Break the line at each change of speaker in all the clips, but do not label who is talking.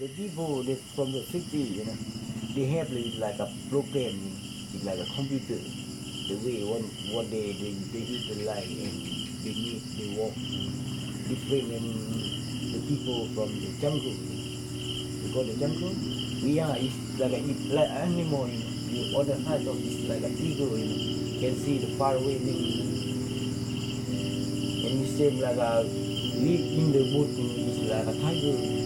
The people from the city, they have like a program, it's like a computer. The way what they use the light and they walk different than the people from the jungle. You call the jungle? We are it's like animal, You other side of it's like an eagle, You can see the far away thing. And it's same like a live in the wood, It's like a tiger.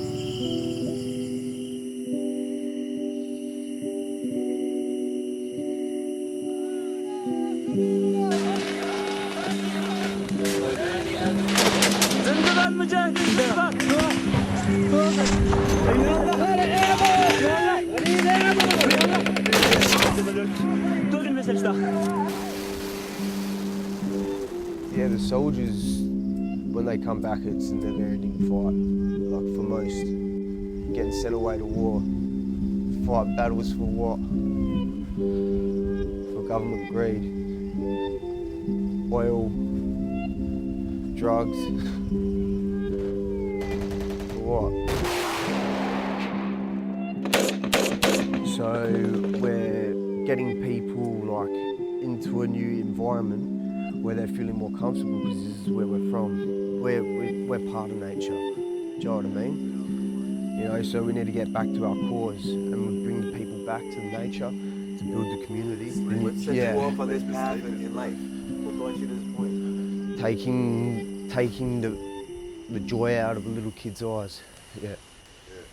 Yeah, the soldiers, when they come back, it's a never-ending fight. Like for most, getting sent away to war, fight battles for what? For government greed, oil, drugs, for what? So we're getting people like into a new environment where they're feeling more comfortable because this is where we're from. We're part of nature. Do you know what I mean? So we need to get back to our cause and we bring the people back to nature to build the community.
What set you off on this path in life? What brought you to this point?
Taking the joy out of a little kid's eyes. Yeah.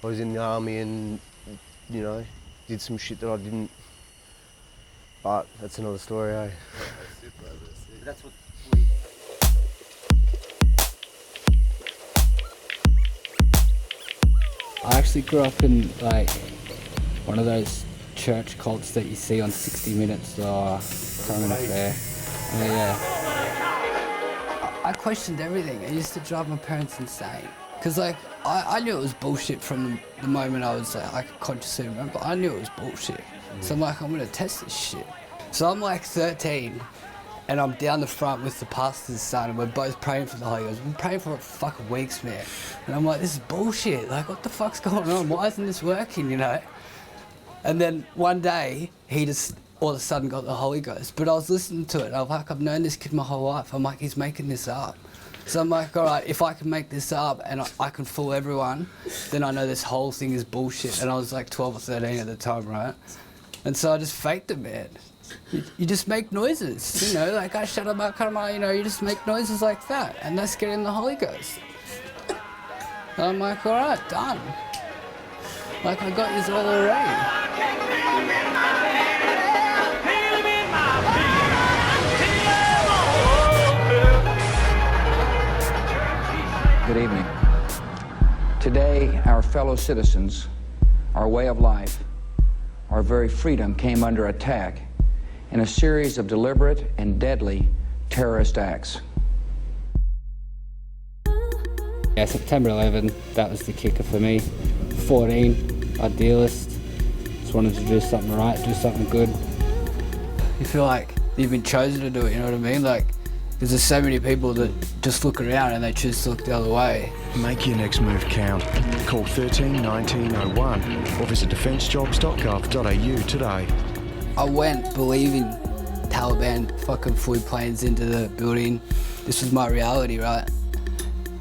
I was in the army and did some shit that I didn't. But that's another story, eh?
That's it, brother. That's what
I actually grew up in like one of those church cults that you see on 60 Minutes or Current Affair. Yeah. I questioned everything. It used to drive my parents insane. Cause I knew it was bullshit from the moment I was I could consciously remember. I knew it was bullshit. So I'm gonna test this shit. So I'm 13 and I'm down the front with the pastor's son and we're both praying for the Holy Ghost. We've been praying for fucking weeks, man. And I'm this is bullshit. What the fuck's going on? Why isn't this working, And then one day, he just all of a sudden got the Holy Ghost. But I was listening to it and I'm I've known this kid my whole life. I'm he's making this up. So I'm all right, if I can make this up and I can fool everyone, then I know this whole thing is bullshit. And I was 12 or 13 at the time, right? And so I just faked it, man. You just make noises, I shut up, I cut them, you just make noises like that, and that's getting the Holy Ghost. And I'm all right, done. I got this all already.
Good evening. Today, our fellow citizens, our way of life, our very freedom came under attack in a series of deliberate and deadly terrorist acts.
Yeah, September 11, that was the kicker for me. 14, idealist. Just wanted to do something right, do something good. You feel like you've been chosen to do it, you know what I mean? Because there's so many people that just look around and they choose to look the other way.
Make your next move count. Call 13 1901 or visit defencejobs.gov.au today.
I went believing Taliban fucking flew planes into the building. This was my reality, right?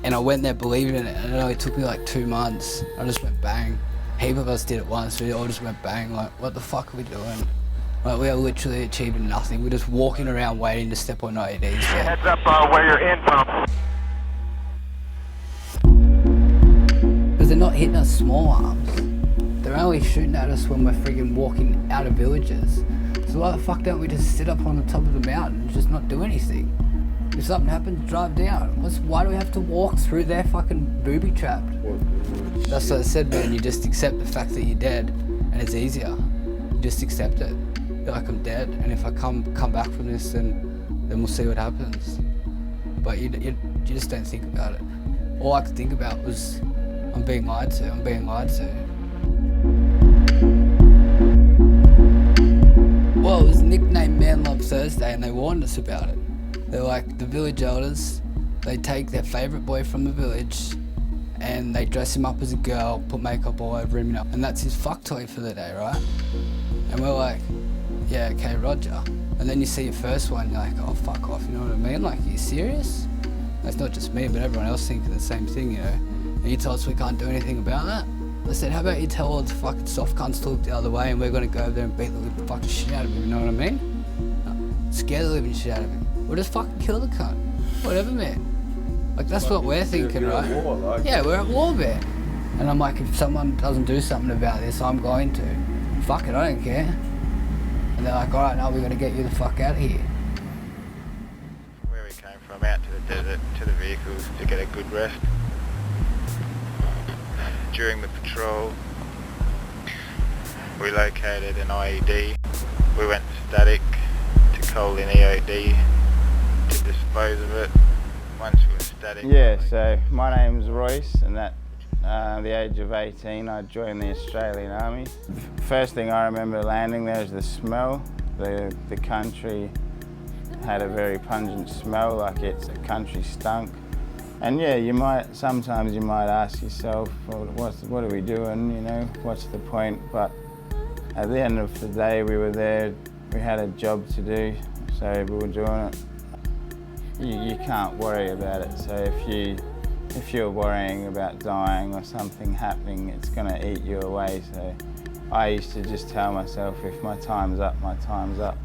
And I went there believing in it, and it only took me 2 months. I just went bang. A heap of us did it once, we all just went bang, what the fuck are we doing? We are literally achieving nothing. We're just walking around waiting to step on IEDs. Yeah.
Heads up where you're in from.
Because they're not hitting us small arms. They're only shooting at us when we're friggin' walking out of villages. So why the fuck don't we just sit up on the top of the mountain and just not do anything? If something happens, drive down. Why do we have to walk through their fucking booby trapped? That's what I said, man. You just accept the fact that you're dead, and it's easier. You just accept it. You're I'm dead, and if I come back from this, then we'll see what happens. But you just don't think about it. All I could think about was, I'm being lied to. I'm being lied to. Well, it was nicknamed Man Love Thursday, and they warned us about it. They're the village elders, they take their favourite boy from the village and they dress him up as a girl, put makeup all over him, you know, and that's his fuck toy for the day, right? And we're like, yeah, okay, Roger. And then you see your first one, you're like, oh, fuck off, you know what I mean? Like, are you serious? It's not just me, but everyone else thinking the same thing, you know? And you tell us we can't do anything about that? I said, how about you tell all the fucking soft cunts to look the other way and we're gonna go over there and beat the living fucking shit out of him, you know what I mean? No, scare the living shit out of him. We'll just fucking kill the cunt. Whatever, man. Like, that's what we're thinking, right? Yeah, we're at war, man. And I'm like, if someone doesn't do something about this, I'm going to. Fuck it, I don't care. And they're like, all right, now we're gonna get you the fuck out of here.
Where we came from, out to the desert, to the vehicles to get a good rest. During the patrol, we located an IED. We went static to coal in EOD to dispose of it. Once we were static.
Yeah, so my name's Royce, and at the age of 18 I joined the Australian Army. First thing I remember landing there is the smell. The country had a very pungent smell, like the country stunk. And yeah, sometimes you might ask yourself, well, what are we doing, you know, what's the point? But at the end of the day, we were there, we had a job to do, so we were doing it. You can't worry about it, so if you're worrying about dying or something happening, it's gonna eat you away. So I used to just tell myself, if my time's up, my time's up.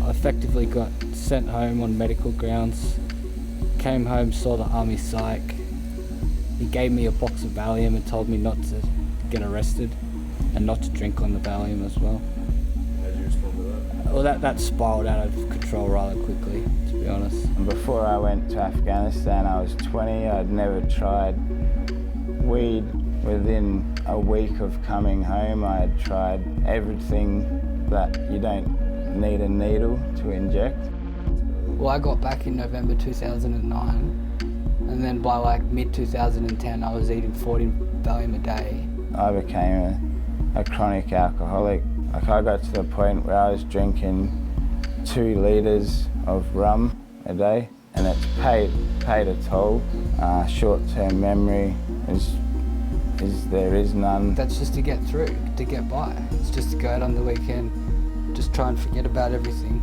I effectively got sent home on medical grounds. Came home, saw the army psych. He gave me a box of Valium and told me not to get arrested and not to drink on the Valium as well.
How did you respond to that?
Well, that spiraled out of control rather quickly, to be honest.
And before I went to Afghanistan, I was 20. I'd never tried weed. Within a week of coming home, I had tried everything that you don't need a needle to inject.
Well, I got back in November 2009, and then by like mid-2010 I was eating 40 Valium a day.
I became a chronic alcoholic. Like, I got to the point where I was drinking 2 litres of rum a day, and it's paid a toll. Short-term memory there is none.
That's just to get through, to get by. It's just to go out on the weekend, just try and forget about everything.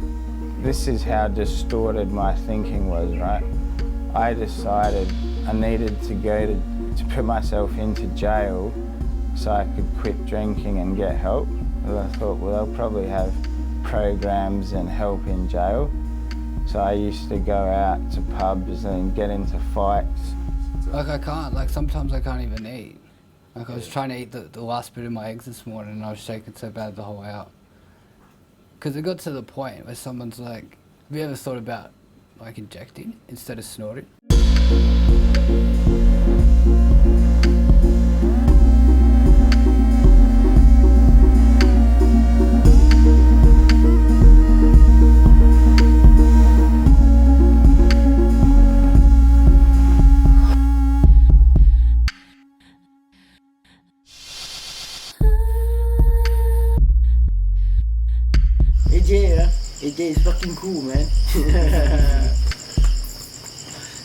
This is how distorted my thinking was, right? I decided I needed to go to put myself into jail so I could quit drinking and get help. And I thought, well, they'll probably have programs and help in jail. So I used to go out to pubs and get into fights.
Like sometimes I can't even eat. Like I was trying to eat the last bit of my eggs this morning and I was shaking so bad the whole way out. Because it got to the point where someone's like, have you ever thought about like injecting instead of snorting?
AJ is fucking cool, man.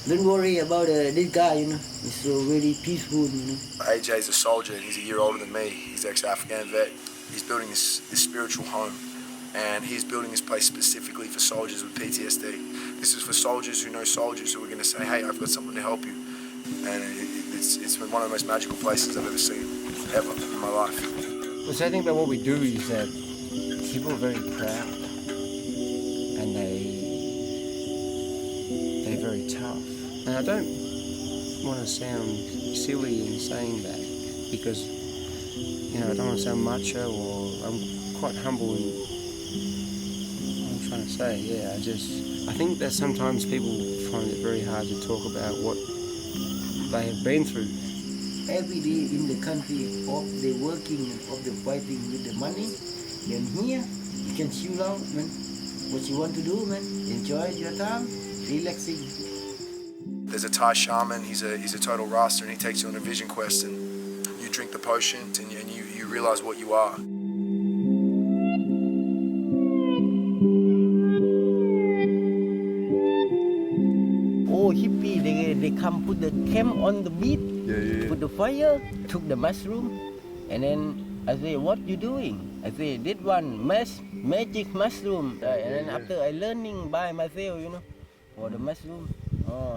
Don't worry about this guy, you know. He's so really peaceful, you know.
AJ's a soldier and he's a year older than me. He's ex-Afghan vet. He's building this spiritual home, and he's building this place specifically for soldiers with PTSD. This is for soldiers who know soldiers who are going to say, hey, I've got someone to help you. And it's one of the most magical places I've ever seen, ever, in my life.
The sad thing about what we do is that people are very proud and they're very tough. And I don't want to sound silly in saying that because, you know, I don't want to sound macho, or I'm quite humble in what I'm trying to say. Yeah, I think that sometimes people find it very hard to talk about what they have been through.
Every day in the country of the working, of the fighting with the money, then here you can chill out, man. What you want to do, man? Enjoy your time, relaxing.
There's a Thai shaman, he's a total Rasta, and he takes you on a vision quest, and you drink the potion and you realize what you are.
come put the camp on the beach, put the fire, took the mushroom, and then I say, what you doing? I say, this one, magic mushroom. And then after I learning by myself, for the mushroom,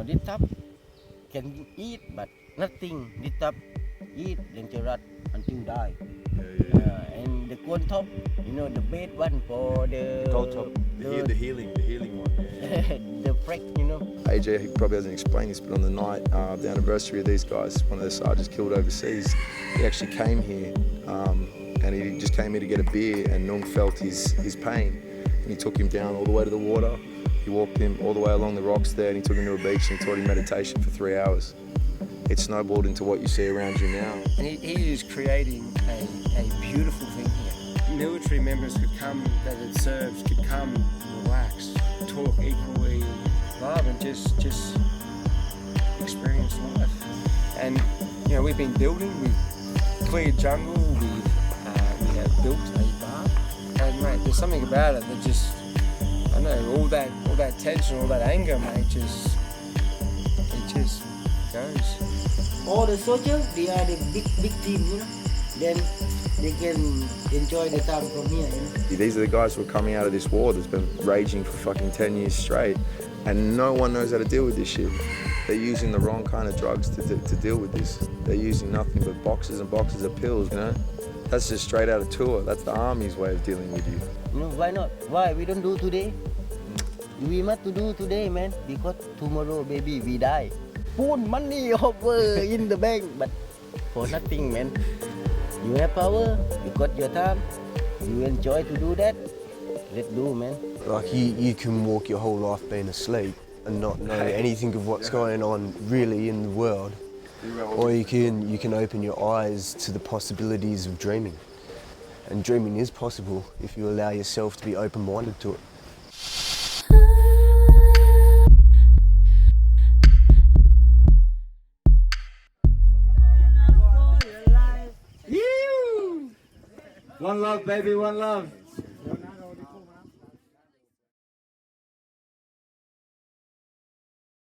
this type can eat, but nothing. This type eat dangerous until die. And the corn top, the bad one for the
Gold top, the healing one.
the frack,
AJ probably hasn't explained this, but on the night of the anniversary of these guys, one of the sergeants killed overseas, he actually came here, and he just came here to get a beer, and Nung felt his pain, and he took him down all the way to the water. He walked him all the way along the rocks there, and he took him to a beach, and he taught him meditation for 3 hours. It snowballed into what you see around you now.
And he is creating a beautiful thing here. Military members could come, that had served, could come, relax, talk equally, love, and just experience life. And we've been building, we've cleared jungle, we have built a bar, and mate, there's something about it that just, I know, all that tension, all that anger, mate, it just goes.
All the soldiers, they are the big team, Then they can enjoy the time from here,
These are the guys who are coming out of this war that's been raging for fucking 10 years straight, and no one knows how to deal with this shit. They're using the wrong kind of drugs to deal with this. They're using nothing but boxes and boxes of pills, That's just straight out of tour. That's the army's way of dealing with you.
Why not? Why we don't do today? We must to do today, man, because tomorrow, baby, we die. Put money over in the bank, but for nothing, man. You have power, you got your time, you enjoy to do that, let's do, man.
Like you can walk your whole life being asleep and not know anything of what's going on really in the world. Or you can open your eyes to the possibilities of dreaming. And dreaming is possible if you allow yourself to be open-minded to it.
One love, baby, one love.